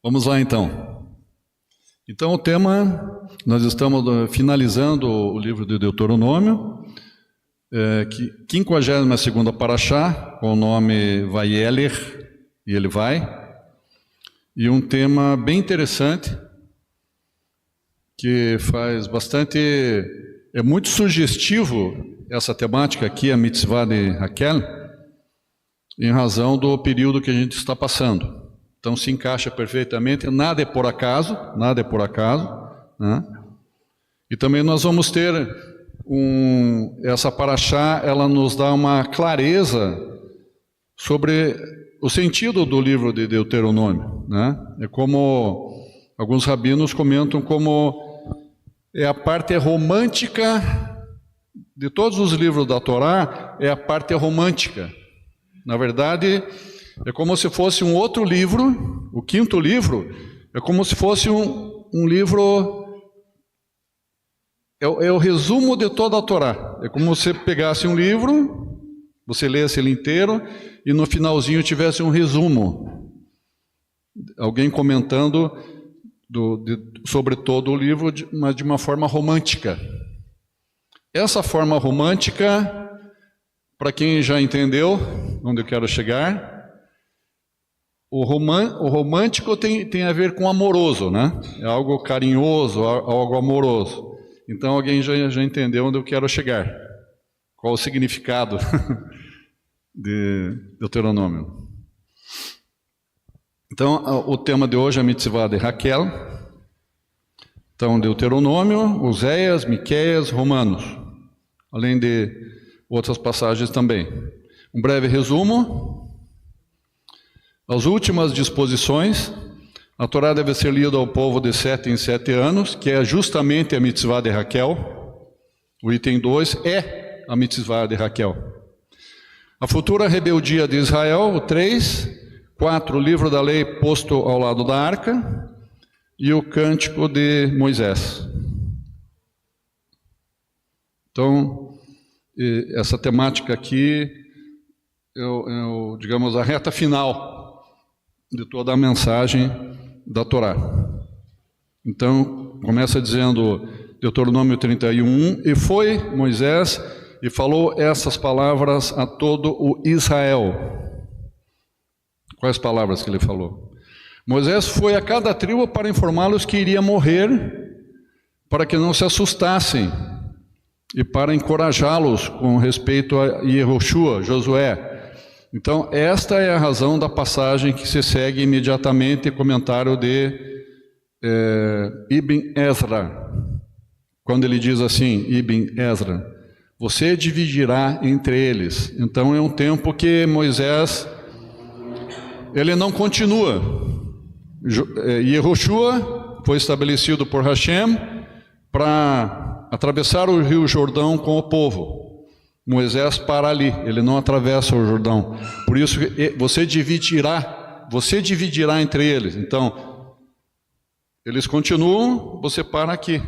Vamos lá então. Então o tema, nós estamos finalizando o livro de Deuteronômio, 52ª Paraxá, com o nome Vayeler, e ele vai, e um tema bem interessante, que faz bastante, é muito sugestivo essa temática aqui, a mitzvah de Raquel, em razão do período que a gente está passando. Então se encaixa perfeitamente, nada é por acaso, né? E também nós vamos ter essa paraxá, ela nos dá uma clareza sobre o sentido do livro de Deuteronômio, né? É como alguns rabinos comentam, como é a parte romântica de todos os livros da Torá, é a parte romântica. Na verdade, é como se fosse um outro livro, o 5º livro, é como se fosse um livro, é o resumo de toda a Torá. É como se você pegasse um livro, você lesse ele inteiro, e no finalzinho tivesse um resumo. Alguém comentando sobre todo o livro, mas de uma forma romântica. Essa forma romântica, para quem já entendeu onde eu quero chegar, o romântico tem a ver com amoroso, né? É algo carinhoso, algo amoroso. Então alguém já entendeu onde eu quero chegar. Qual o significado de Deuteronômio. Então o tema de hoje é a mitzvah de Raquel. Então Deuteronômio, Oséias, Miqueias, Romanos. Além de outras passagens também. Um breve resumo. As últimas disposições, a Torá deve ser lida ao povo de 7 em 7 anos, que é justamente a mitzvah de Raquel. O item 2 é a mitzvah de Raquel. A futura rebeldia de Israel, o 3. 4, o livro da lei posto ao lado da arca. E o cântico de Moisés. Então, essa temática aqui é, digamos, a reta final de toda a mensagem da Torá. Então, começa dizendo Deuteronômio 31, e foi Moisés e falou essas palavras a todo o Israel. Quais palavras que ele falou? Moisés foi a cada tribo para informá-los que iria morrer, para que não se assustassem, e para encorajá-los com respeito a Yehoshua, Josué. Então, esta é a razão da passagem que se segue imediatamente, comentário de Ibn Ezra, quando ele diz assim, Ibn Ezra, você dividirá entre eles. Então, é um tempo que Moisés, ele não continua. Yehoshua foi estabelecido por Hashem para atravessar o rio Jordão com o povo. Moisés para ali, ele não atravessa o Jordão. Por isso você dividirá entre eles. Então, eles continuam, você para aqui.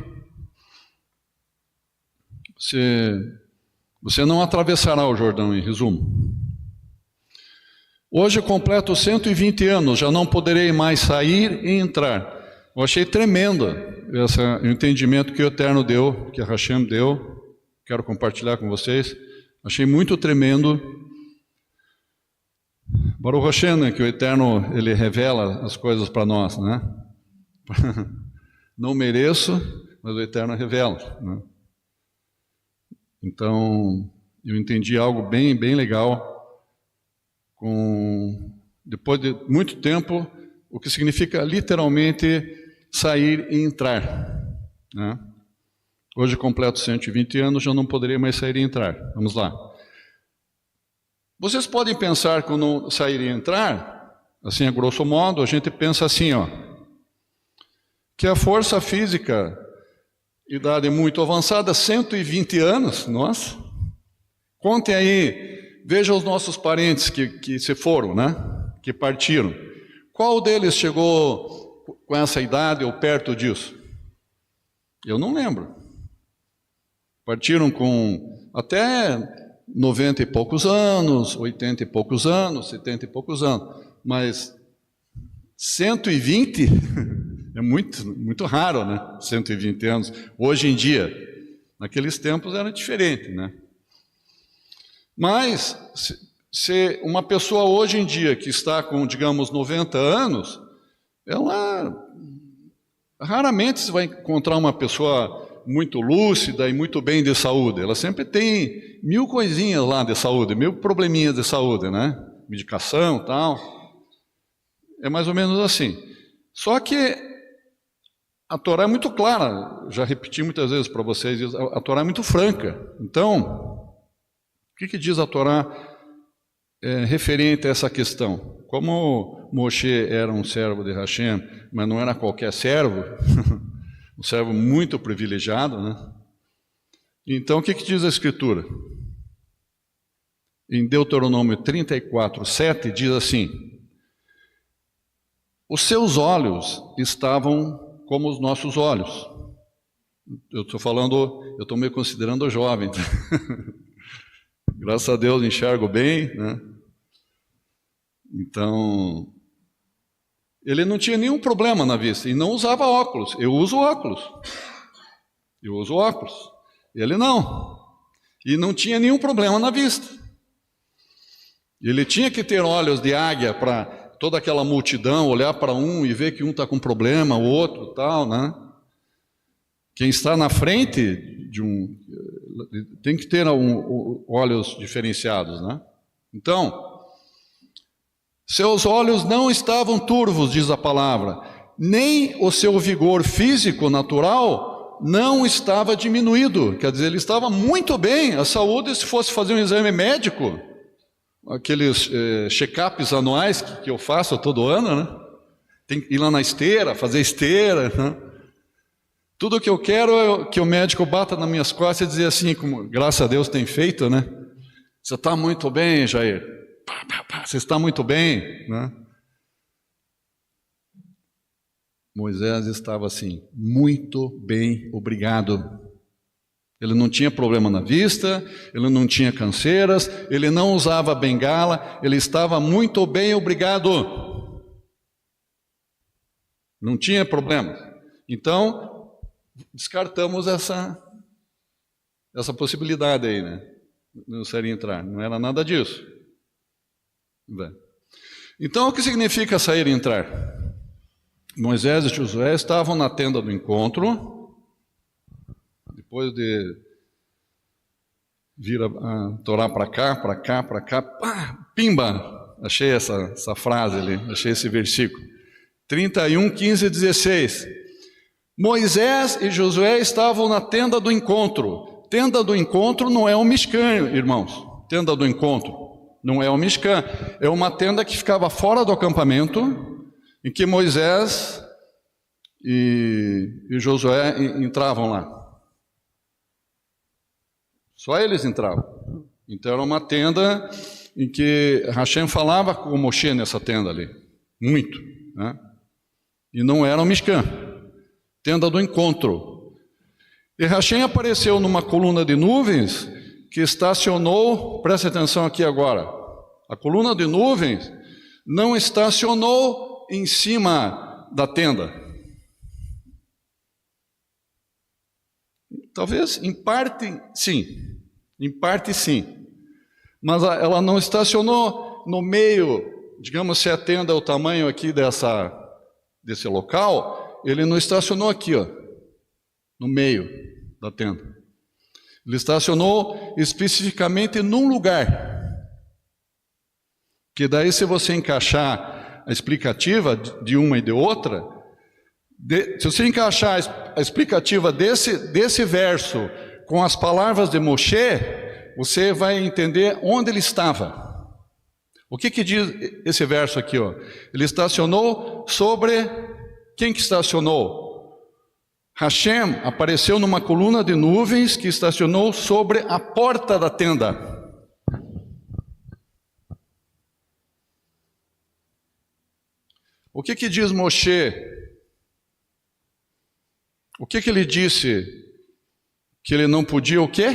Você não atravessará o Jordão, em resumo. Hoje completo 120 anos, já não poderei mais sair e entrar. Eu achei tremendo esse entendimento que o Eterno deu, que a Hashem deu. Quero compartilhar com vocês. Achei muito tremendo. Baruch Hashem, né, que o Eterno, ele revela as coisas para nós, né? Não mereço, mas o Eterno revela, né? Então, eu entendi algo bem, bem legal. Depois de muito tempo, o que significa literalmente sair e entrar, né? Hoje completo 120 anos, já não poderia mais sair e entrar. Vamos lá. Vocês podem pensar que no sair e entrar, assim a grosso modo, a gente pensa assim, ó, que a força física, idade muito avançada, 120 anos, nossa, contem aí, vejam os nossos parentes que se foram, né, que partiram. Qual deles chegou com essa idade ou perto disso? Eu não lembro. Partiram com até 90 e poucos anos, 80 e poucos anos, 70 e poucos anos, mas 120 é muito raro, né? 120 anos. Hoje em dia, naqueles tempos era diferente, né? Mas, se uma pessoa hoje em dia que está com, digamos, 90 anos, ela raramente você vai encontrar uma pessoa muito lúcida e muito bem de saúde. Ela sempre tem 1000 coisinhas lá de saúde, 1000 probleminhas de saúde, né? Medicação e tal. É mais ou menos assim. Só que a Torá é muito clara, já repeti muitas vezes para vocês, a Torá é muito franca. Então, o que diz a Torá referente a essa questão? Como Moshe era um servo de Hashem, mas não era qualquer servo, um servo muito privilegiado, né? Então, o que diz a Escritura? Em Deuteronômio 34, 7, diz assim: os seus olhos estavam como os nossos olhos. Eu estou me considerando jovem. Graças a Deus enxergo bem, né? Então, ele não tinha nenhum problema na vista e não usava óculos. Eu uso óculos. Ele não. E não tinha nenhum problema na vista. Ele tinha que ter olhos de águia para toda aquela multidão olhar para um e ver que um está com problema, o outro tal, né? Quem está na frente de tem que ter olhos diferenciados, né? Então, seus olhos não estavam turvos, diz a palavra, nem o seu vigor físico natural não estava diminuído. Quer dizer, ele estava muito bem. A saúde, se fosse fazer um exame médico, aqueles check-ups anuais que eu faço todo ano, né? Tem que ir lá na esteira, fazer esteira, né? Tudo que eu quero é que o médico bata nas minhas costas e dizer assim, como graças a Deus tem feito, né? Você está muito bem, Jair. Você está muito bem, né? Moisés estava assim, muito bem, obrigado. Ele não tinha problema na vista, ele não tinha canseiras, ele não usava bengala, ele estava muito bem, obrigado. Não tinha problema. Então, descartamos essa possibilidade aí, né? Não seria entrar, não era nada disso. Então, o que significa sair e entrar? Moisés e Josué estavam na tenda do encontro, depois de vir a Torá para cá, pimba! Achei essa frase ali, achei esse versículo. 31, 15 e 16. Moisés e Josué estavam na tenda do encontro. Tenda do encontro não é um Mishkan, irmãos. Tenda do encontro não é um Mishkan. É uma tenda que ficava fora do acampamento, em que Moisés e Josué entravam lá. Só eles entravam. Então era uma tenda em que Hashem falava com Moshe nessa tenda ali. Muito, né? E não era um Mishkan. Tenda do encontro. E Hashem apareceu numa coluna de nuvens que estacionou, preste atenção aqui agora, a coluna de nuvens não estacionou em cima da tenda. Talvez em parte sim, mas ela não estacionou no meio, digamos, se a tenda é o tamanho aqui desse local, ele não estacionou aqui, ó, no meio da tenda. Ele estacionou especificamente num lugar, que daí se você encaixar a explicativa de uma e de outra, se você encaixar a explicativa desse verso com as palavras de Moshe, você vai entender onde ele estava. O que diz esse verso aqui, ó? Ele estacionou sobre... Quem que estacionou? Hashem apareceu numa coluna de nuvens que estacionou sobre a porta da tenda. O que diz Moshe? O que ele disse? Que ele não podia o quê?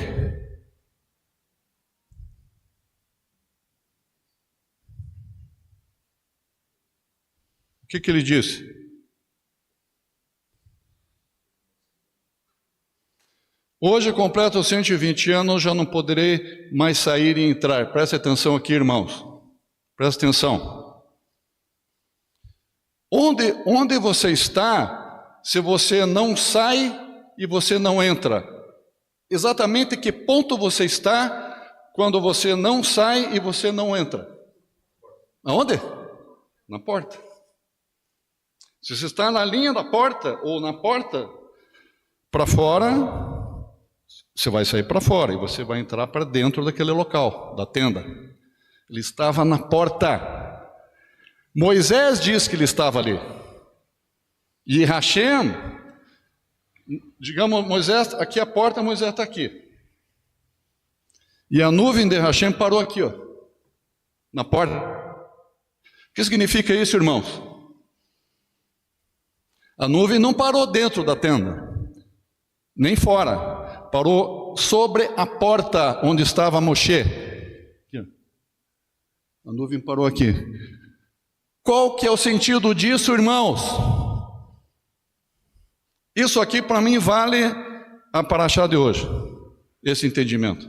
O que ele disse? Hoje completo 120 anos, já não poderei mais sair e entrar. Preste atenção aqui, irmãos. Preste atenção. Onde você está se você não sai e você não entra? Exatamente que ponto você está quando você não sai e você não entra? Aonde? Na porta. Se você está na linha da porta ou na porta para fora, você vai sair para fora e você vai entrar para dentro daquele local, da tenda. Ele estava na porta. Moisés diz que ele estava ali. E Hashem, digamos, Moisés, aqui a porta, Moisés está aqui. E a nuvem de Hashem parou aqui, ó, na porta. O que significa isso, irmãos? A nuvem não parou dentro da tenda, nem fora. Parou sobre a porta onde estava Moshe. Aqui, a nuvem parou aqui. Qual que é o sentido disso, irmãos? Isso aqui para mim vale a paraxá de hoje, esse entendimento.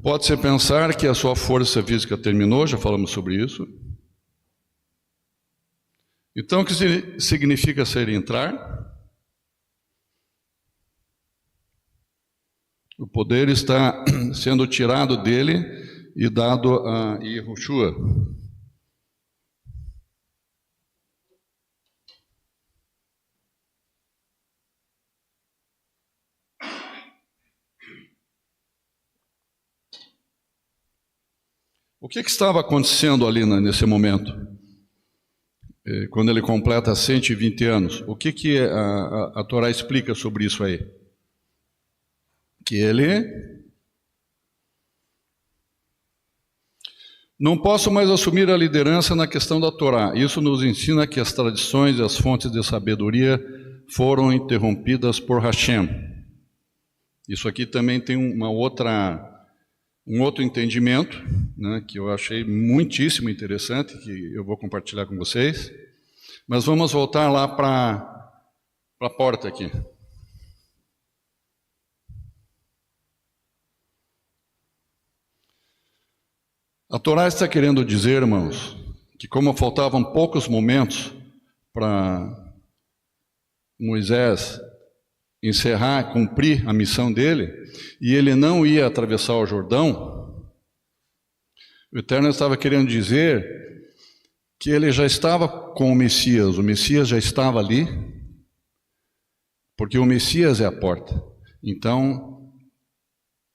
Pode-se pensar que a sua força física terminou, já falamos sobre isso. Então, o que significa ser entrar? O poder está sendo tirado dele e dado a Yehoshua. O que estava acontecendo ali nesse momento? Quando ele completa 120 anos. O que a Torá explica sobre isso aí? Que ele... Não posso mais assumir a liderança na questão da Torá. Isso nos ensina que as tradições e as fontes de sabedoria foram interrompidas por Hashem. Isso aqui também tem um outro entendimento, né, que eu achei muitíssimo interessante, que eu vou compartilhar com vocês. Mas vamos voltar lá para a porta aqui. A Torá está querendo dizer, irmãos, que como faltavam poucos momentos para Moisés encerrar, cumprir a missão dele, e ele não ia atravessar o Jordão, o Eterno estava querendo dizer que ele já estava com o Messias já estava ali, porque o Messias é a porta. Então,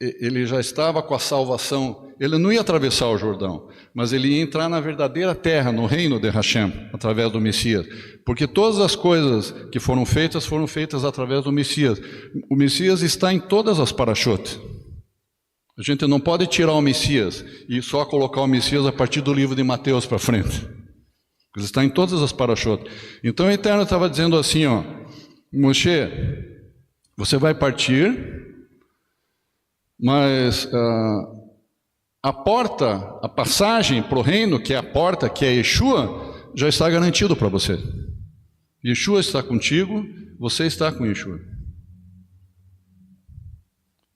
ele já estava com a salvação, ele não ia atravessar o Jordão, mas ele ia entrar na verdadeira terra, no reino de Hashem, através do Messias, porque todas as coisas que foram feitas através do Messias. O Messias está em todas as parashot. A gente não pode tirar o Messias e só colocar o Messias a partir do livro de Mateus para frente. Ele está em todas as parashot. Então o Eterno estava dizendo assim, ó, Moshe, você vai partir, mas a porta, a passagem para o reino, que é a porta, que é Yeshua, já está garantido para você. Yeshua está contigo, você está com Yeshua.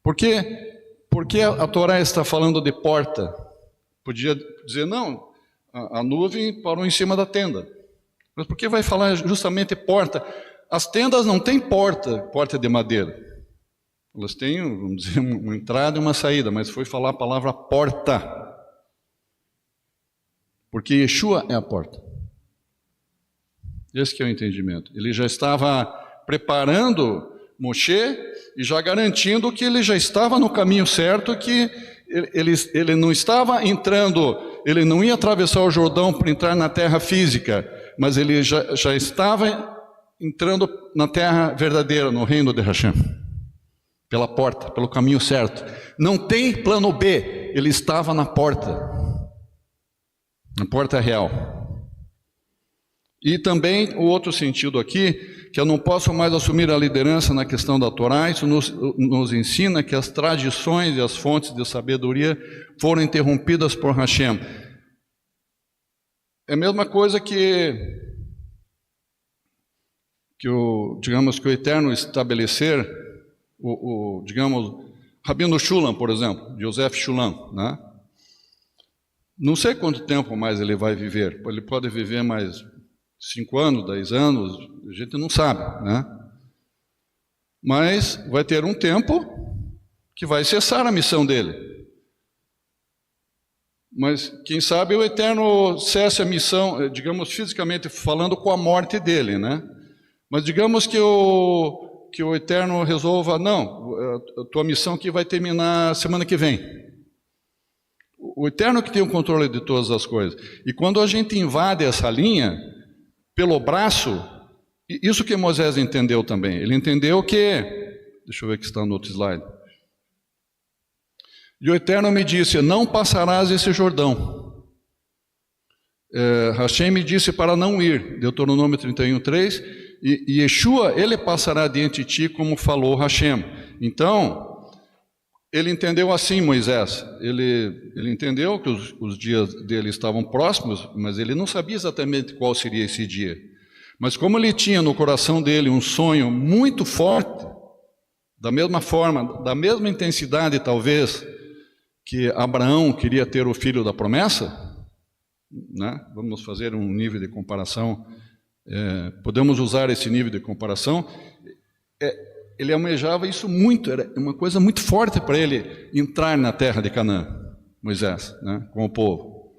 Por que a Torá está falando de porta? Podia dizer, não, a nuvem parou em cima da tenda. Mas por que vai falar justamente porta? As tendas não têm porta de madeira. Elas têm, vamos dizer, uma entrada e uma saída, mas foi falar a palavra porta. Porque Yeshua é a porta. Esse que é o entendimento. Ele já estava preparando Moshe e já garantindo que ele já estava no caminho certo, que ele não estava entrando, ele não ia atravessar o Jordão para entrar na terra física, mas ele já estava entrando na terra verdadeira, no reino de Hashem. Pela porta, pelo caminho certo. Não tem plano B, ele estava na porta real. E também o outro sentido aqui, que eu não posso mais assumir a liderança na questão da Torá, isso nos ensina que as tradições e as fontes de sabedoria foram interrompidas por Hashem. É a mesma coisa digamos, que o Eterno estabelecer, digamos, Rabino Shulam, por exemplo, Yosef Shulam, né? Não sei quanto tempo mais ele vai viver, ele pode viver mais 5 anos, 10 anos, a gente não sabe, né? Mas vai ter um tempo que vai cessar a missão dele. Mas, quem sabe, o Eterno cesse a missão, digamos, fisicamente falando, com a morte dele, né? Mas digamos que o Eterno resolva, não, a tua missão aqui vai terminar semana que vem. O Eterno que tem o controle de todas as coisas. E quando a gente invade essa linha, pelo braço, isso que Moisés entendeu também. Ele entendeu que, deixa eu ver que está no outro slide. E o Eterno me disse, não passarás esse Jordão. Hashem me disse para não ir, Deuteronômio 31:3, e Yeshua, ele passará diante de ti como falou Hashem. Então, ele entendeu assim, Moisés, ele entendeu que os dias dele estavam próximos, mas ele não sabia exatamente qual seria esse dia. Mas como ele tinha no coração dele um sonho muito forte, da mesma forma, da mesma intensidade talvez, que Abraão queria ter o filho da promessa, né? Vamos fazer um nível de comparação, podemos usar esse nível de comparação, ele almejava isso muito, era uma coisa muito forte para ele entrar na terra de Canaã, Moisés, né? Com o povo.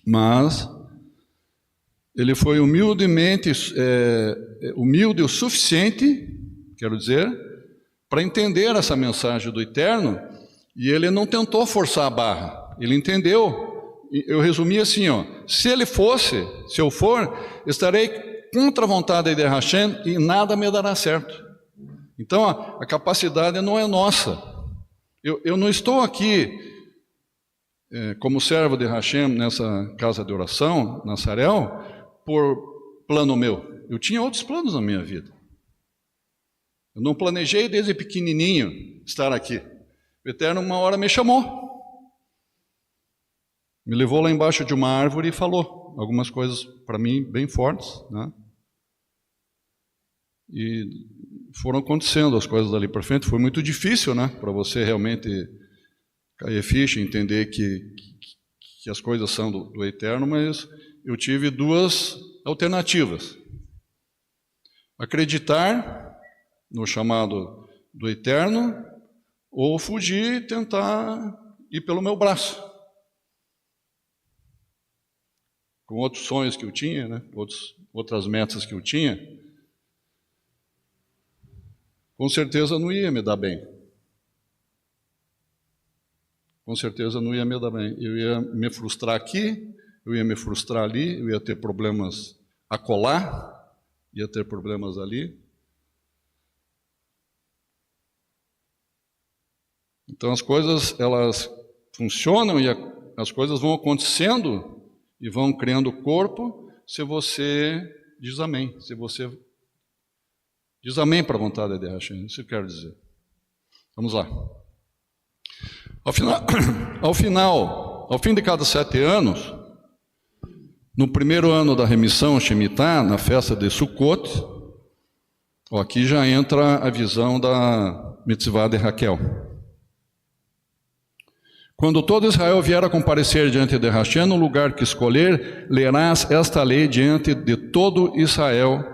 Mas ele foi humilde o suficiente, quero dizer, para entender essa mensagem do Eterno. E ele não tentou forçar a barra, ele entendeu. Eu resumi assim, se eu for, estarei contra a vontade de Hashem e nada me dará certo. Então a capacidade não é nossa. Eu não estou aqui como servo de Hashem nessa casa de oração, na Sarel, por plano meu. Eu tinha outros planos na minha vida. Eu não planejei desde pequenininho estar aqui. O Eterno uma hora me chamou, me levou lá embaixo de uma árvore e falou algumas coisas para mim bem fortes, né? E foram acontecendo as coisas dali para frente. Foi muito difícil, né? Para você realmente cair ficha, entender que as coisas são do Eterno, mas eu tive 2 alternativas: acreditar no chamado do Eterno, ou fugir e tentar ir pelo meu braço. Com outros sonhos que eu tinha, né? Outras metas que eu tinha, com certeza não ia me dar bem. Com certeza não ia me dar bem. Eu ia me frustrar aqui, eu ia me frustrar ali, eu ia ter problemas acolá, ia ter problemas ali. Então as coisas, elas funcionam e as coisas vão acontecendo e vão criando corpo se você diz amém, se você diz amém para a vontade de Hashem, isso eu quero dizer. Vamos lá. Ao fim de cada 7 anos, no primeiro ano da remissão Shemitah, na festa de Sukkot, aqui já entra a visão da mitzvah de Raquel. Quando todo Israel vier a comparecer diante de Hashem, no lugar que escolher, lerás esta lei diante de todo Israel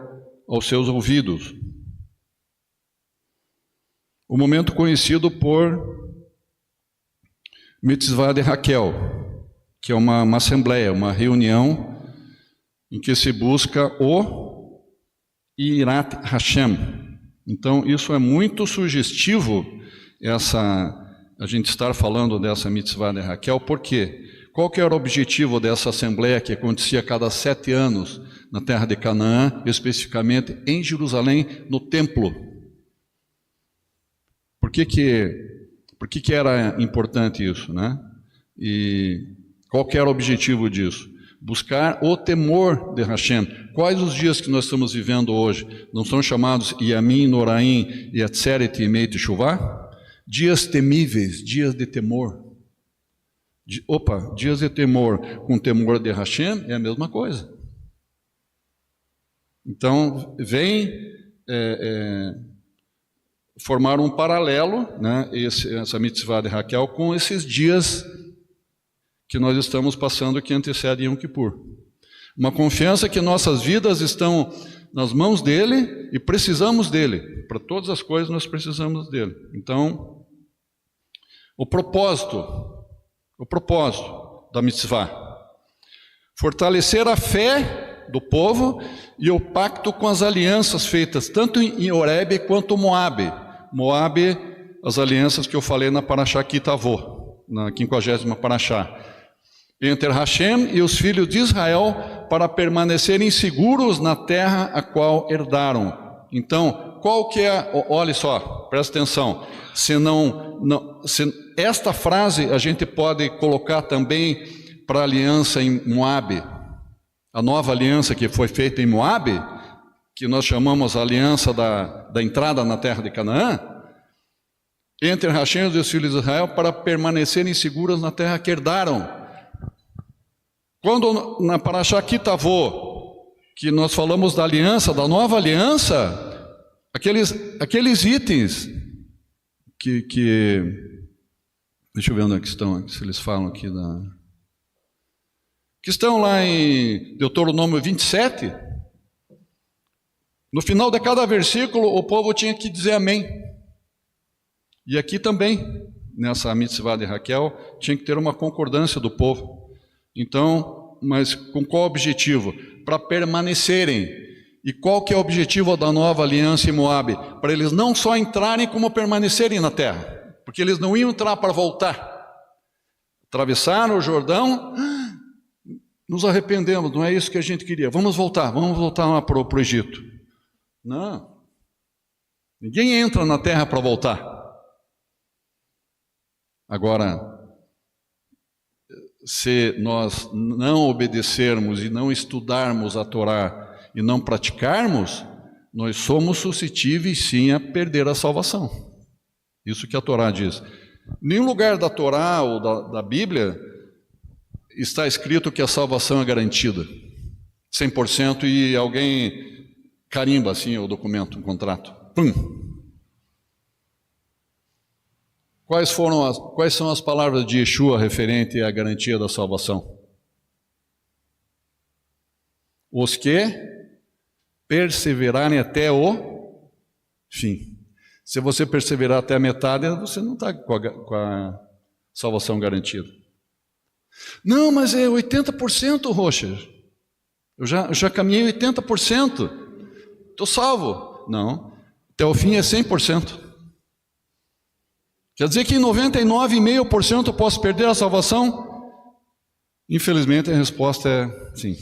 aos seus ouvidos. O momento conhecido por mitzvah de Raquel, que é uma assembleia, uma reunião em que se busca o Irat Hashem. Então, isso é muito sugestivo, a gente estar falando dessa mitzvah de Raquel. Por quê? Qual que era o objetivo dessa assembleia que acontecia a cada 7 anos na terra de Canaã, especificamente em Jerusalém, no templo? Por que era importante isso, né? E qual que era o objetivo disso? buscar o temor de Hashem. Quais os dias que nós estamos vivendo hoje? Não são chamados Yamim, Noraim e Atzeret e Mei Teshuvah? Dias temíveis, dias de temor. Dias de temor com temor de Hashem é a mesma coisa. Então, vem formar um paralelo, né, essa mitzvah de Raquel, com esses dias que nós estamos passando que antecedem Yom Kippur. Uma confiança que nossas vidas estão nas mãos dele e precisamos dele. Para todas as coisas nós precisamos dele. Então, o propósito da mitzvah: fortalecer a fé do povo e o pacto com as alianças feitas tanto em Horebe quanto Moabe. Moabe, as alianças que eu falei na Parashá Kitavô, na 50ª Parashá. Entre Hashem e os filhos de Israel para permanecerem seguros na terra a qual herdaram. Então, qual que é, olha só, presta atenção, se esta frase a gente pode colocar também para a aliança em Moabe, a nova aliança que foi feita em Moabe, que nós chamamos a aliança da entrada na terra de Canaã, entre Hashem e os filhos de Israel para permanecerem seguros na terra que herdaram. Quando na Parashá Kitavô, que nós falamos da aliança, da nova aliança, aqueles itens que deixa eu ver onde é que estão, se eles falam aqui que estão lá em Deuteronômio 27, no final de cada versículo o povo tinha que dizer amém. E aqui também, nessa mitzvah de Raquel, tinha que ter uma concordância do povo. Então, mas com qual objetivo? Para permanecerem. E qual que é o objetivo da nova aliança em Moabe? Para eles não só entrarem, como permanecerem na terra. Porque eles não iam entrar para voltar. Atravessaram o Jordão, nos arrependemos, não é isso que a gente queria. Vamos voltar lá para o Egito. Não. Ninguém entra na terra para voltar. Agora, se nós não obedecermos e não estudarmos a Torá e não praticarmos, nós somos suscetíveis sim a perder a salvação. Isso que a Torá diz. Em nenhum lugar da Torá ou da Bíblia está escrito que a salvação é garantida 100% e alguém carimba assim o documento, um contrato. Pum! Quais são as palavras de Yeshua referente à garantia da salvação? Os que perseverarem até o fim. Se você perseverar até a metade, você não está com a salvação garantida. Não, mas é 80%, Rocha. Eu já caminhei 80%. Estou salvo. Não, até o fim é 100%. Quer dizer que em 99,5% eu posso perder a salvação? Infelizmente a resposta é sim.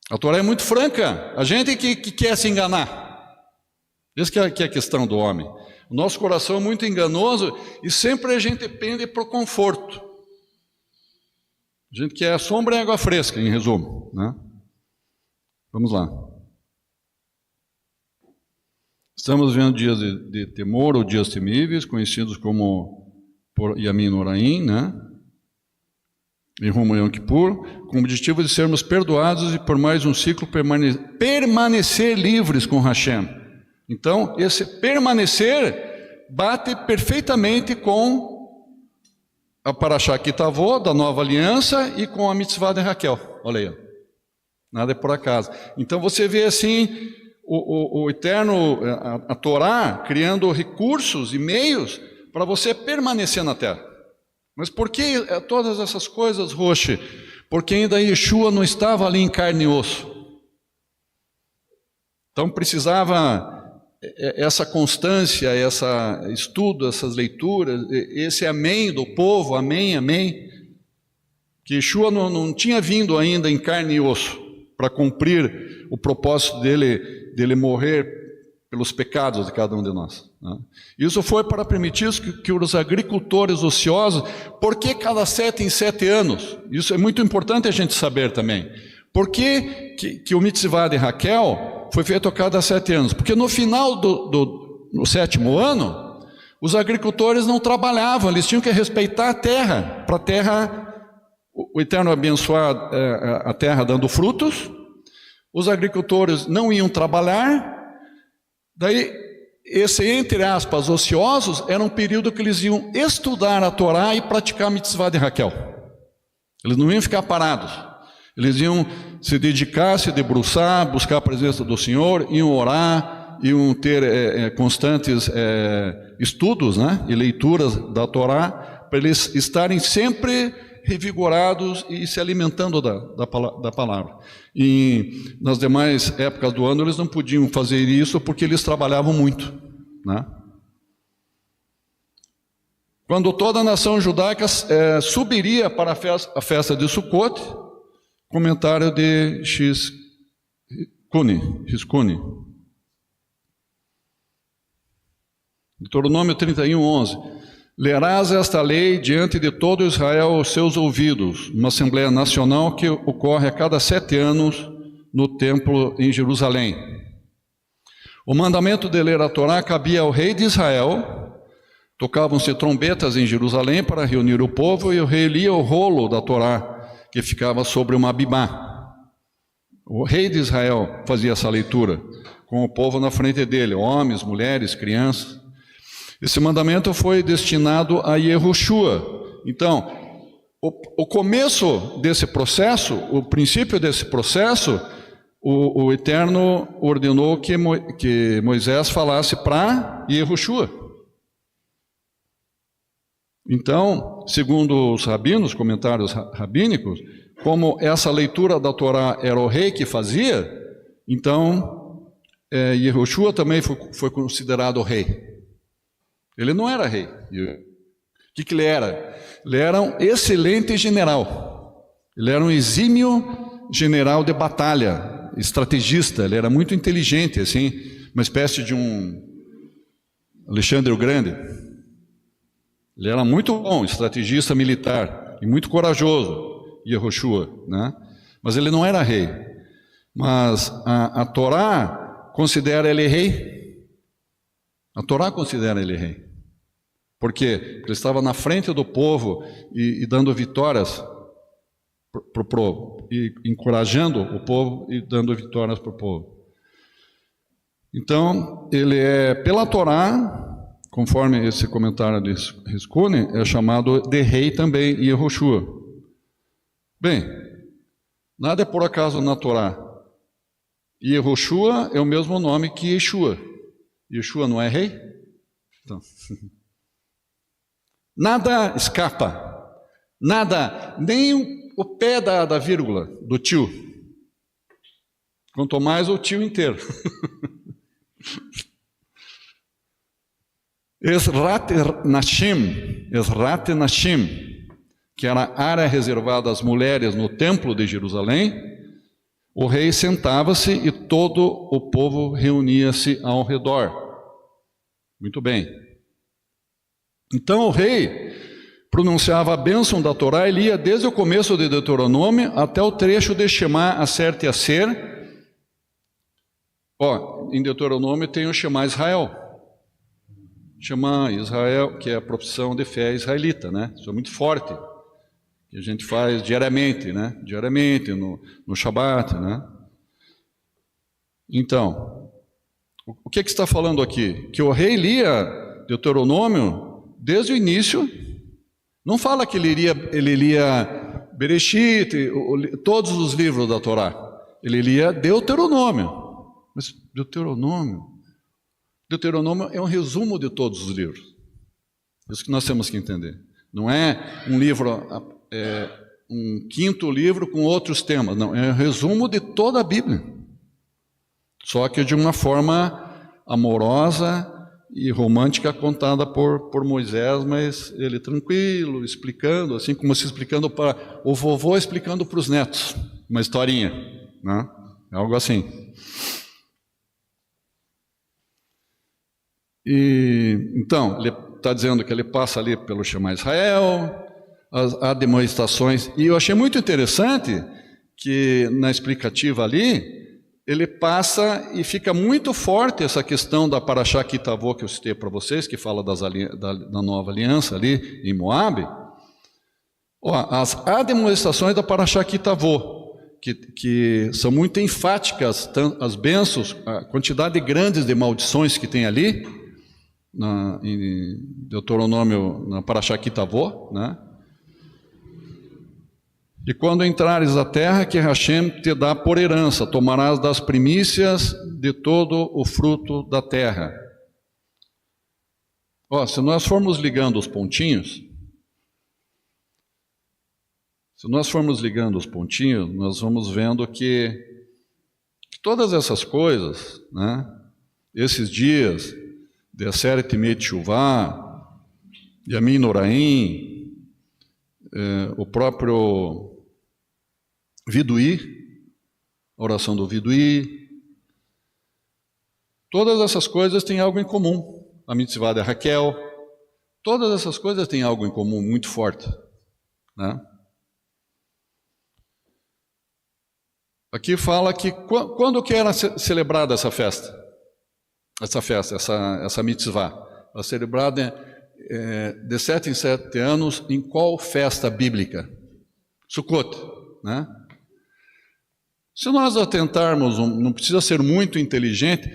A Torá é muito franca. A gente que quer se enganar. Isso que é a questão do homem. O nosso coração é muito enganoso e sempre a gente pende para o conforto. A gente quer sombra e água fresca, em resumo, né? Vamos lá. Estamos vendo dias de temor ou dias temíveis, conhecidos como Yamim Noraim, né? Em rumo a Yom Kippur, com o objetivo de sermos perdoados e por mais um ciclo permanecer livres com Hashem. Então, esse permanecer bate perfeitamente com a Parashá Kitavô, da nova aliança, e com a mitzvah de Raquel. Olha aí, nada é por acaso. Então você vê assim o Eterno, a Torá, criando recursos e meios para você permanecer na terra. Mas por que todas essas coisas, Roche? Porque ainda Yeshua não estava ali em carne e osso. Então precisava essa constância, esse estudo, essas leituras, esse amém do povo, amém, amém. Que Yeshua não tinha vindo ainda em carne e osso para cumprir o propósito dele morrer pelos pecados de cada um de nós, né? Isso foi para permitir que os agricultores ociosos, por que cada 7 em 7 anos? Isso é muito importante a gente saber também. Por que o mitzvah de Raquel foi feito a cada 7 anos? Porque no final no 7º ano, os agricultores não trabalhavam, eles tinham que respeitar a terra, para a terra, o Eterno abençoar a terra dando frutos, os agricultores não iam trabalhar. Daí, esse, entre aspas, ociosos, era um período que eles iam estudar a Torá e praticar a mitzvah de Raquel. Eles não iam ficar parados. Eles iam se dedicar, se debruçar, buscar a presença do Senhor, iam orar, iam ter constantes estudos, né, e leituras da Torá, para eles estarem sempre revigorados e se alimentando da palavra. E nas demais épocas do ano eles não podiam fazer isso porque eles trabalhavam muito, né? Quando toda a nação judaica subiria para a festa de Sukkot, comentário de Rizkuni. Deuteronômio 31:11. Lerás esta lei diante de todo Israel aos seus ouvidos, uma Assembleia Nacional que ocorre a cada 7 anos no templo em Jerusalém. O mandamento de ler a Torá cabia ao rei de Israel. Tocavam-se trombetas em Jerusalém para reunir o povo, e o rei lia o rolo da Torá, que ficava sobre uma bimá. O rei de Israel fazia essa leitura, com o povo na frente dele, homens, mulheres, crianças. Esse mandamento foi destinado a Yehoshua. Então, o começo desse processo, o princípio desse processo, o Eterno ordenou que Moisés falasse para Yehoshua. Então, segundo os rabinos, comentários rabínicos, como essa leitura da Torá era o rei que fazia, então Yehoshua também foi considerado rei. Ele não era rei. O que ele era? Ele era um excelente general. Ele era um exímio general de batalha, estrategista. Ele era muito inteligente, assim, uma espécie de um Alexandre o Grande. Ele era muito bom, estrategista militar, e muito corajoso, Yehoshua, né? Mas ele não era rei. Mas a Torá considera ele rei. A Torá considera ele rei. Por quê? Porque ele estava na frente do povo e dando vitórias para o povo, e encorajando o povo e dando vitórias para o povo. Então, ele é, pela Torá, conforme esse comentário de Rizkuni, é chamado de rei também, Yehoshua. Bem, nada é por acaso na Torá. Yehoshua é o mesmo nome que Yeshua. Yeshua não é rei? Então, nada escapa, nada, nem o pé da vírgula do tio, quanto mais o tio inteiro. Ezrat Nashim, que era a área reservada às mulheres no templo de Jerusalém, o rei sentava-se e todo o povo reunia-se ao redor. Muito bem. Então o rei pronunciava a bênção da Torá, ele ia desde o começo de Deuteronômio até o trecho de Shema Aser Aser. Em Deuteronômio tem o Shema Israel. Shema Israel, que é a profissão de fé israelita, né? Isso é muito forte, que a gente faz diariamente, né? Diariamente, no Shabat, né? Então, o que está falando aqui? Que o rei lia Deuteronômio desde o início. Não fala que ele lia Bereshit, todos os livros da Torá. Ele lia Deuteronômio. Mas Deuteronômio é um resumo de todos os livros. Isso que nós temos que entender. Não é um livro, um quinto livro com outros temas. Não, é um resumo de toda a Bíblia. Só que de uma forma amorosa e romântica contada por Moisés, mas ele tranquilo, explicando, assim como se explicando para o vovô explicando para os netos, uma historinha, né? Algo assim. E então, ele está dizendo que ele passa ali pelo Shema Israel, há demonstrações, e eu achei muito interessante que na explicativa ali, ele passa e fica muito forte essa questão da Parashá Kitavô que eu citei para vocês, que fala da nova aliança ali em Moabe. Há demonstrações da Parashá Kitavô, que são muito enfáticas, as bênçãos, a quantidade grande de maldições que tem ali, em Deuteronômio, na Parashá Kitavô, né? E quando entrares na terra que Hashem te dá por herança, tomarás das primícias de todo o fruto da terra. Se nós formos ligando os pontinhos, nós vamos vendo que todas essas coisas, né, esses dias, de Aseret Yemei Teshuvah, Yamin Noraim, o próprio Viduí, a oração do Viduí, todas essas coisas têm algo em comum. A mitzvah de Raquel, todas essas coisas têm algo em comum muito forte, né? Aqui fala que quando que era celebrada essa festa? Essa mitzvah? Ela é celebrada de 7 em 7 anos em qual festa bíblica? Sukkot, né? Se nós atentarmos, não precisa ser muito inteligente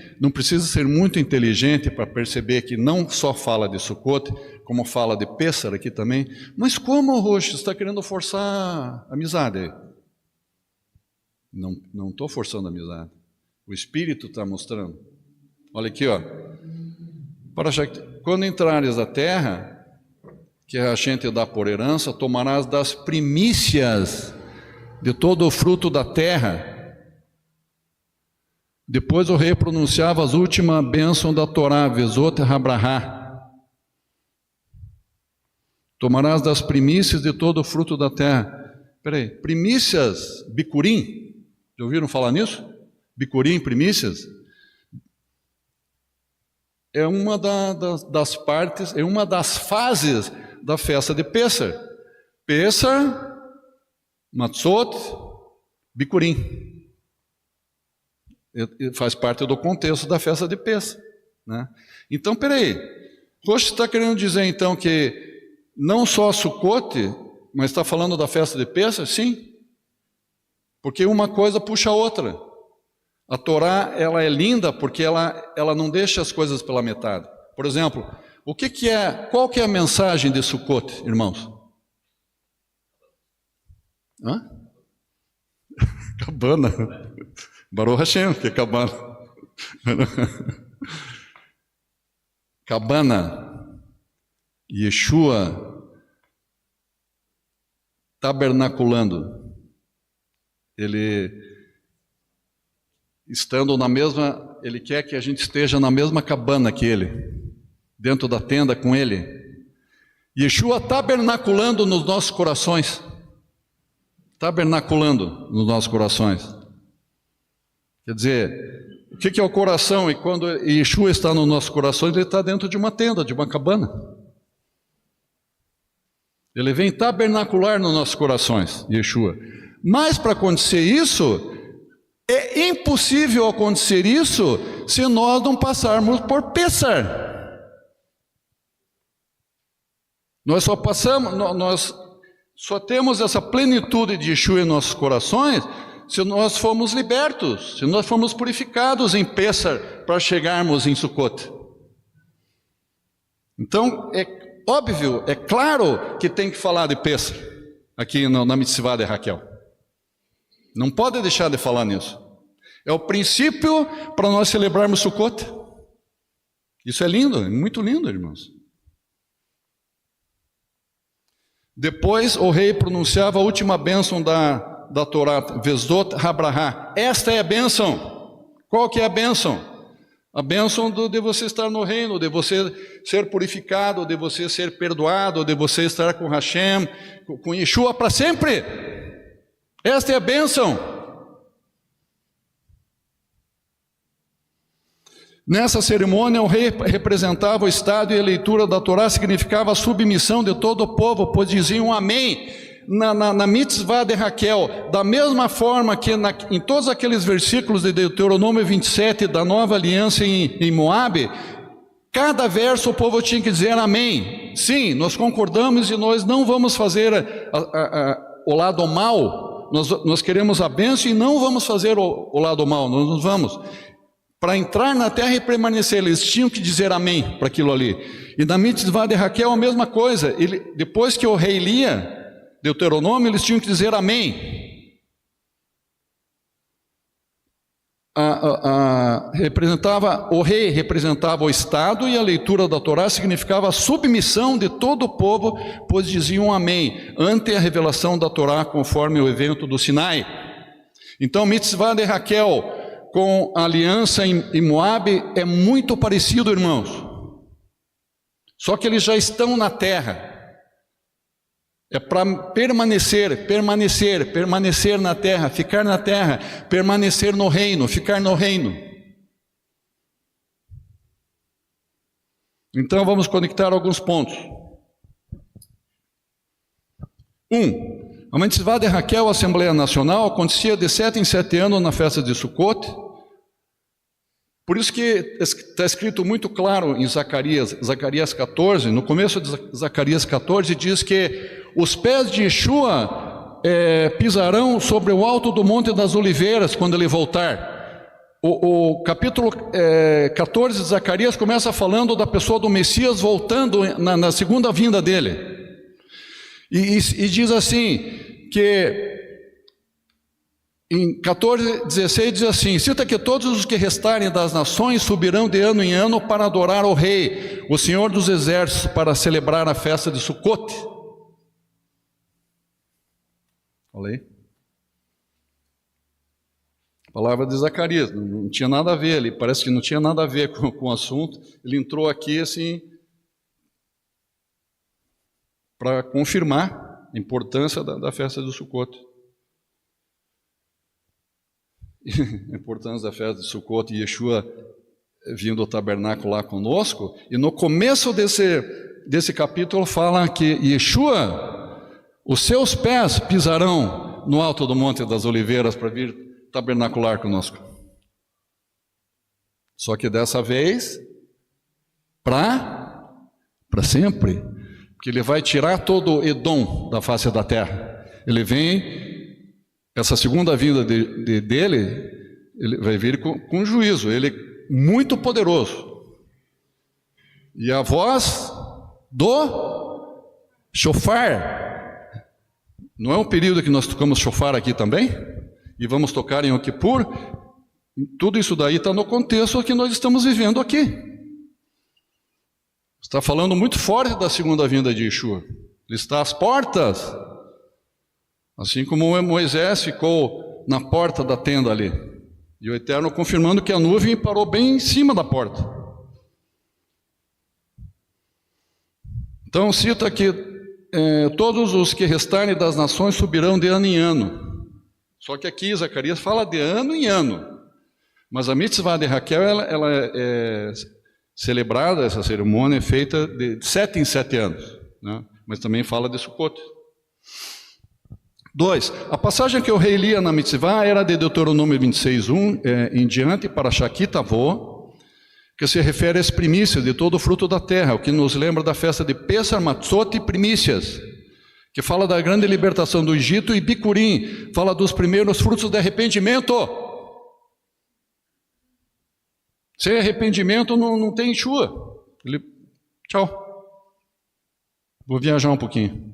para perceber que não só fala de Sukkot, como fala de Pêssar aqui também. Mas como o Roxo está querendo forçar a amizade? Não estou forçando a amizade. O Espírito está mostrando. Olha aqui, quando entrares na terra, que Hashem te dá por herança, tomarás das primícias de todo o fruto da terra. Depois o rei pronunciava as últimas bênçãos da Torá, Vezot Habrahá. Tomarás das primícias de todo o fruto da terra. Peraí, primícias, bicurim? Já ouviram falar nisso? Bicurim, primícias? É uma das partes, é uma das fases da festa de Pêssar. Pêssar, Matzot, Bicurim. Faz parte do contexto da festa de Pêssar, né? Então, peraí, Roxo está querendo dizer então que não só Sukkot, mas está falando da festa de Pêssar? Sim, porque uma coisa puxa a outra. A Torá, ela é linda porque ela não deixa as coisas pela metade. Por exemplo, qual que é a mensagem de Sukkot, irmãos? Cabana. Baruch Hashem, que é cabana. Cabana. Yeshua tabernaculando. Ele estando ele quer que a gente esteja na mesma cabana que ele, dentro da tenda com ele. Yeshua tabernaculando nos nossos corações. Tabernaculando nos nossos corações. Quer dizer, o que é o coração? E quando Yeshua está nos nossos corações, ele está dentro de uma tenda, de uma cabana. Ele vem tabernacular nos nossos corações, Yeshua. Mas para acontecer isso, é impossível acontecer isso se nós não passarmos por Pêssar. Nós só temos essa plenitude de Yeshua em nossos corações se nós formos libertos, se nós formos purificados em Pêssar para chegarmos em Sukkot. Então, é óbvio, é claro que tem que falar de Pêssar aqui na mitzvah de Raquel. Não pode deixar de falar nisso. É o princípio para nós celebrarmos Sukkot. Isso é lindo, é muito lindo, irmãos. Depois o rei pronunciava a última bênção da Torá, Vezot Habrahá. Esta é a bênção. Qual que é a bênção? A bênção de você estar no reino, de você ser purificado, de você ser perdoado, de você estar com Hashem, com Yeshua para sempre. Esta é a bênção. Nessa cerimônia, o rei representava o Estado e a leitura da Torá significava a submissão de todo o povo, pois diziam amém na mitzvah de Raquel, da mesma forma que em todos aqueles versículos de Deuteronômio 27, da nova aliança em Moabe, cada verso o povo tinha que dizer amém. Sim, nós concordamos e nós não vamos fazer o lado mal, nós queremos a bênção e não vamos fazer o lado mal, nós não vamos. Para entrar na terra e permanecer, eles tinham que dizer amém para aquilo ali. E na mitzvah de Raquel a mesma coisa, depois que o rei lia Deuteronômio, eles tinham que dizer amém. O rei representava o Estado e a leitura da Torá significava a submissão de todo o povo, pois diziam amém, ante a revelação da Torá conforme o evento do Sinai. Então, mitzvah de Raquel com a aliança em Moabe é muito parecido, irmãos. Só que eles já estão na terra. É para permanecer na terra, ficar na terra, permanecer no reino, ficar no reino. Então vamos conectar alguns pontos. A mitzvah de Raquel, a Assembleia Nacional, acontecia de 7 em 7 anos na festa de Sucot. Por isso que está escrito muito claro em Zacarias 14, no começo de Zacarias 14, diz que os pés de Yeshua pisarão sobre o alto do Monte das Oliveiras quando ele voltar. O capítulo 14 de Zacarias começa falando da pessoa do Messias voltando na segunda vinda dele. E diz assim, que em 14:16 diz assim: cita que todos os que restarem das nações subirão de ano em ano para adorar o Rei, o Senhor dos Exércitos, para celebrar a festa de Sucote. Falei? Palavra de Zacarias, não tinha nada a ver ali, parece que não tinha nada a ver com o assunto, ele entrou aqui assim, para confirmar a importância da festa do Sucote. A importância da festa de Sucote e Yeshua vindo ao tabernáculo lá conosco, e no começo desse capítulo fala que Yeshua, os seus pés pisarão no alto do Monte das Oliveiras para vir tabernacular conosco. Só que dessa vez, para sempre, porque ele vai tirar todo o Edom da face da terra. Ele vem, essa segunda vinda dele, ele vai vir com juízo, ele é muito poderoso. E a voz do shofar, não é um período que nós tocamos shofar aqui também? E vamos tocar em Yom Kippur? Tudo isso daí está no contexto que nós estamos vivendo aqui. Está falando muito forte da segunda vinda de Yeshua. Ele está às portas. Assim como Moisés ficou na porta da tenda ali. E o Eterno confirmando que a nuvem parou bem em cima da porta. Então cita que todos os que restarem das nações subirão de ano em ano. Só que aqui Zacarias fala de ano em ano. Mas a mitzvah de Raquel, ela é celebrada, essa cerimônia é feita de 7 em 7 anos, né? Mas também fala de Sucote. 2. A passagem que o rei lia na mitzvah era de Deuteronômio 26:1 em diante, para Shakitavô, que se refere às primícias de todo o fruto da terra, o que nos lembra da festa de Pessar, Matzot e primícias, que fala da grande libertação do Egito, e Bicurim, fala dos primeiros frutos de arrependimento. Sem arrependimento não tem Yeshua. Tchau. Vou viajar um pouquinho.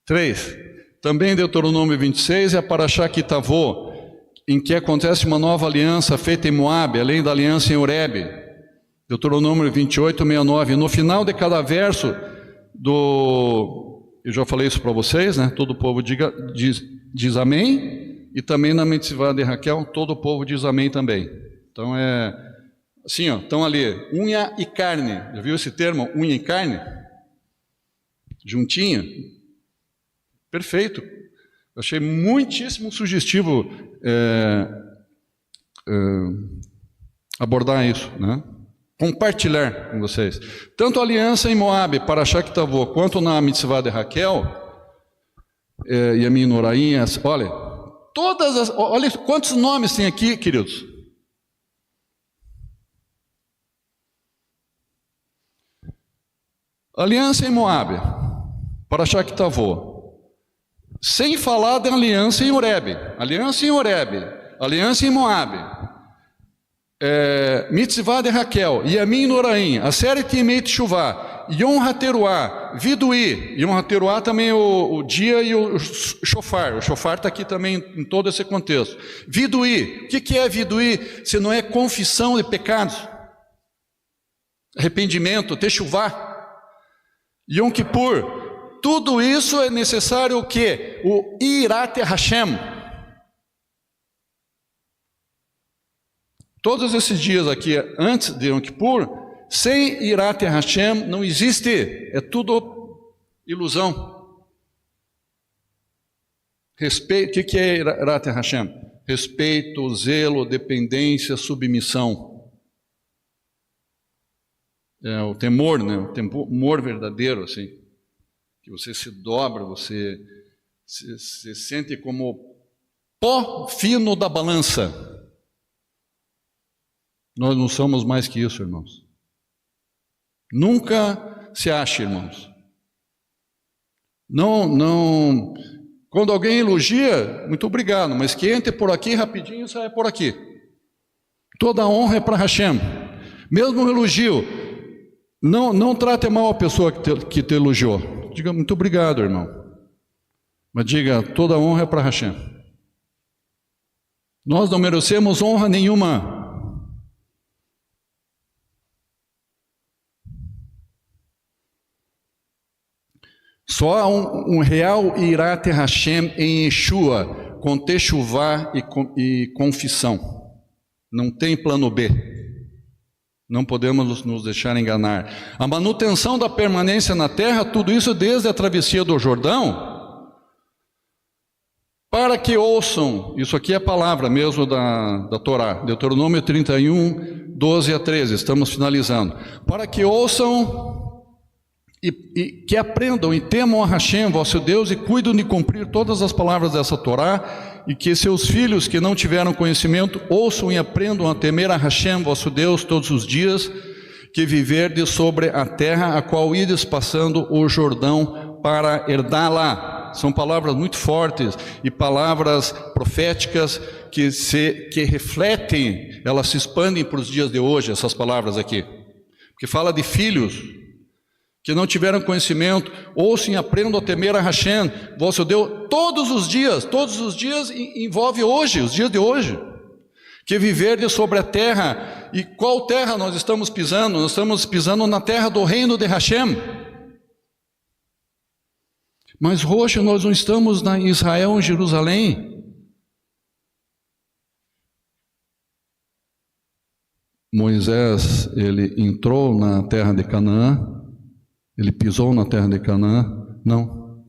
3. Também Deuteronômio 26 é para Shakitavô, em que acontece uma nova aliança feita em Moabe, além da aliança em Horebe. Deuteronômio 28:69. No final de cada verso eu já falei isso para vocês, né? Todo o povo diz amém. E também na mitzvah de Raquel, todo o povo diz amém também. Então é assim, ó, estão ali, unha e carne. Já viu esse termo, unha e carne? Juntinho. Perfeito. Achei muitíssimo sugestivo abordar isso, né? Compartilhar com vocês. Tanto a aliança em Moabe, para Shactavô, quanto na mitzvah de Raquel, e a minha Norainha, olha, olha quantos nomes tem aqui, queridos. Aliança em Moabe, para Shactavô, sem falar da aliança em Horebe, aliança em Moabe, mitzvah de Raquel, Yamin Noraim, Aseret Yemei Teshuvah, Yom HaTeruah, Viduí. Yom HaTeruah também o dia e o shofar. O shofar está aqui também em todo esse contexto. Viduí. O que é Viduí? Se não é confissão de pecados, arrependimento, Teshuvah. Yom Kippur. Tudo isso é necessário o quê? O Irat Hashem. Todos esses dias aqui, antes de Yom Kippur, sem Irat Hashem não existe, é tudo ilusão. Respeito, o que é Irat Hashem? Respeito, zelo, dependência, submissão. É o temor, né? O temor verdadeiro, assim, que você se dobra, você se sente como pó fino da balança. Nós não somos mais que isso, irmãos. Nunca se ache, irmãos. Não. Quando alguém elogia, muito obrigado, mas que entre por aqui rapidinho e saia por aqui. Toda a honra é para Hashem. Mesmo um elogio, não trate mal a pessoa que te elogiou. Diga muito obrigado, irmão. Mas diga, toda a honra é para Hashem. Nós não merecemos honra nenhuma. Só há um real Irat Hashem em Yeshua, com Teshuvah e confissão. Não tem plano B. Não podemos nos deixar enganar. A manutenção da permanência na terra, tudo isso desde a travessia do Jordão, para que ouçam, isso aqui é a palavra mesmo da Torá, Deuteronômio 31, 12 a 13, estamos finalizando. Para que ouçam e que aprendam e temam a Hashem, vosso Deus, e cuidem de cumprir todas as palavras dessa Torá, e que seus filhos que não tiveram conhecimento ouçam e aprendam a temer a Hashem, vosso Deus, todos os dias que viverdes sobre a terra, a qual ides passando o Jordão para herdá-la. São palavras muito fortes e palavras proféticas que refletem, elas se expandem para os dias de hoje, essas palavras aqui, porque fala de filhos que não tiveram conhecimento, ouçam e aprendam a temer a Hashem, vosso Deus, todos os dias envolve hoje, os dias de hoje, que viverdes sobre a terra. E qual terra nós estamos pisando? Nós estamos pisando na terra do reino de Hashem. Mas hoje nós não estamos em Israel, em Jerusalém. Moisés, ele entrou na terra de Canaã, ele pisou na terra de Canaã? Não.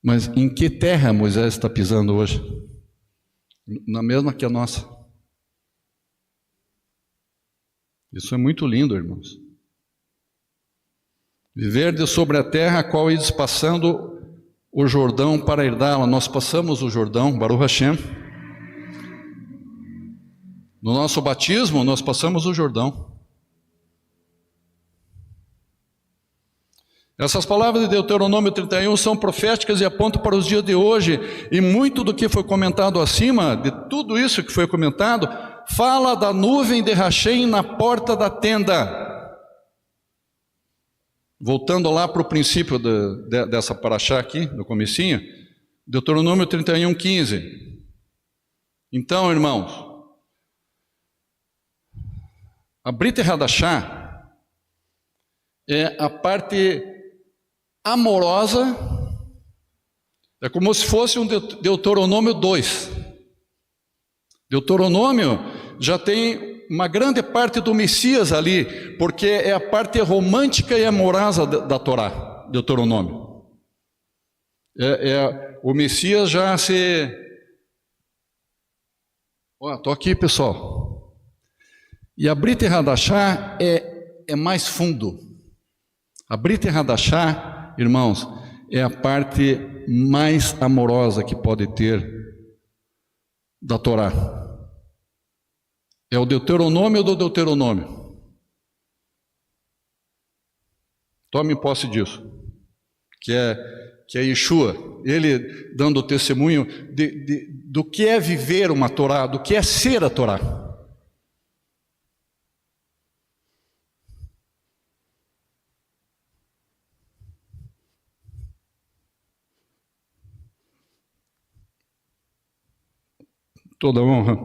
Mas em que terra Moisés está pisando hoje? Na mesma que a nossa. Isso é muito lindo, irmãos. Viverdes sobre a terra a qual ides passando o Jordão para herdá-la. Nós passamos o Jordão, Baruch Hashem. No nosso batismo, nós passamos o Jordão. Essas palavras de Deuteronômio 31 são proféticas e apontam para os dias de hoje, e muito do que foi comentado acima, de tudo isso que foi comentado, fala da nuvem de Hashem na porta da tenda. Voltando lá para o princípio dessa paraxá aqui, no comecinho, Deuteronômio 31, 15. Então, irmãos, a Brit Hadashah é a parte amorosa, é como se fosse um Deuteronômio 2. Deuteronômio já tem uma grande parte do Messias ali, porque é a parte romântica e amorosa da Torá, Deuteronômio. O Messias já se... Estou aqui, pessoal. E a Brit Hadashah é mais fundo. A Brit Hadashah, irmãos, é a parte mais amorosa que pode ter da Torá. É o Deuteronômio do Deuteronômio. Tome posse disso. Que é Yeshua, ele dando testemunho do que é viver uma Torá, do que é ser a Torá. Toda honra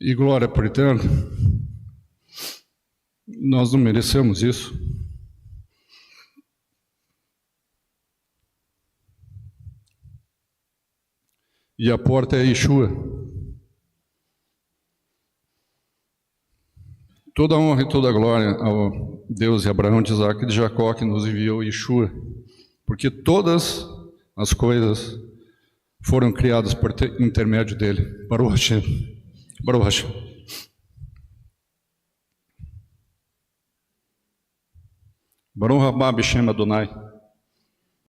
e glória por eterno. Nós não merecemos isso. E a porta é Yeshua. Toda honra e toda glória ao Deus de Abraão, de Isaac e de Jacó, que nos enviou Yeshua. Porque todas as coisas foram criadas por intermédio dele. Baruch Hashem. Baruch Hashem. Baruch haba b'shem Adonai.